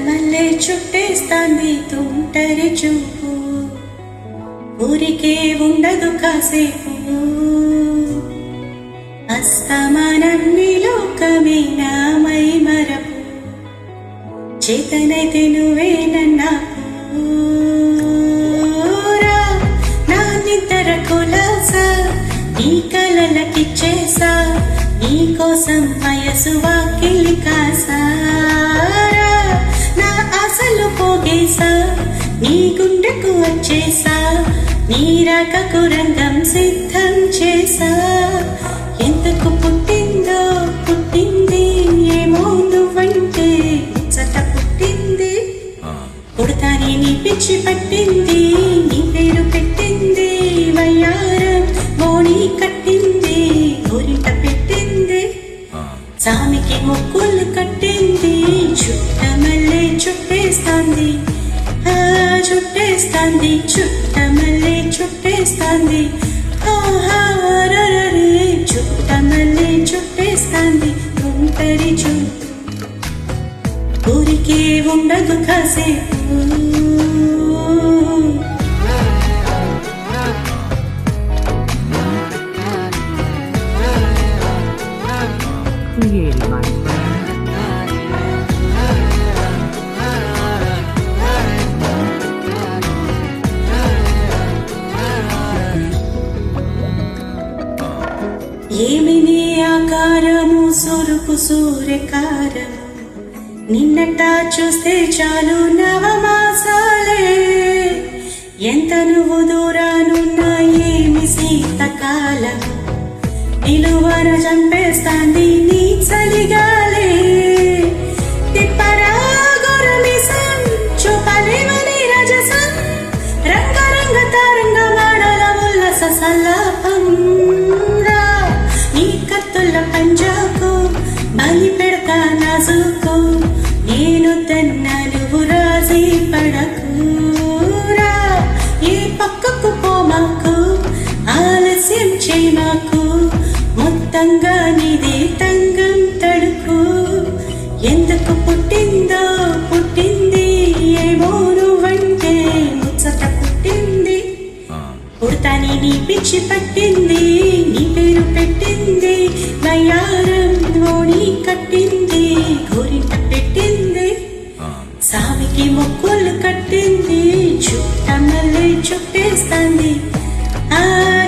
మల్లె చుట్టేస్తాంది తుంటరి చూపు, ఊరికే ఉండదు కాసేపు. అస్తమానన్ని లోకమే నామై మరపు, చేతనైతే నువ్వే నన్నాకు. నా నిద్ర కులాస నీ కలలకిచ్చేసా, నీ కోసం వయసు వాకిలి కాసారా. నా ఆశలు పోగేసా, నీ గుండెకు వచ్చేసా, నీ రాకకు రంగం సిద్ధం చేసా. ఎందుకు పుట్టిందో పుట్టింది, ఏమో నువ్వంటే ముచ్చట పుట్టింది. పుడతాని నీ పిచ్చి పట్టింది, నీ పేరు పెట్టింది వయ్యారం, మోణి కట్టింది ఊరింట పెట్టింది. సామికి మొక్కులు కట్టింది, చుట్ట మల్లె చుట్టేస్తాంది, చుట్టేస్తాంది, చుట్ట మల్లె చుట్టేస్తాంది. చుట్ట మల్లె చుట్టేస్తాంది తుంటరి చూపు, ఊరికే ఉండదు కాసేపు. Created my friend. ఏమి నీ ఆకారము సురుకు సూర్యకారము, నిన్నట చూస్తే చాలు నవమాసాలే. ఎంత నువ్వు దూరానున్నా ఏమి శీతకాలము, నిలువన చంపేస్తాంది నీ చలిగాలే. తిప్పరా గురమిసం చూపలేవని రజసం, రంగరంగ తరంగ మాడల ఉల్లస సల్లాపం. నీ కత్తుల పంజాకు బలి పెడతా నాజుకు, నేను తన్నా నువ్వు రాజీ పడకురా. ఏ పక్కకు పోమాకు, ఆలస్యం చేయమాకు, మొత్తంగా నీదే తంగం తడుకు. ఎందుకు పుట్టిందో పుట్టింది, ఏమో నువ్వంటే ముచ్చట పుట్టింది. పుడతాని నీ పిచ్చి పట్టింది, నీ పేరు పెట్టింది వయ్యారం, మోణి కట్టింది గోరింట పెట్టింది. సామికి మొక్కులు కట్టింది, చుట్ట మల్లె చుట్టేస్తాంది,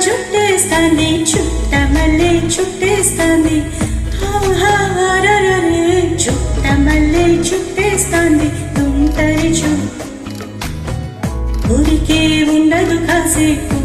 చుట్టేస్తాంది, చుట్ట మల్లె చుట్టేస్తాంది. చుట్ట మల్లె చుట్టేస్తాంది తుంటరి చూపు, ఊరికే ఉండదు కాసేపు.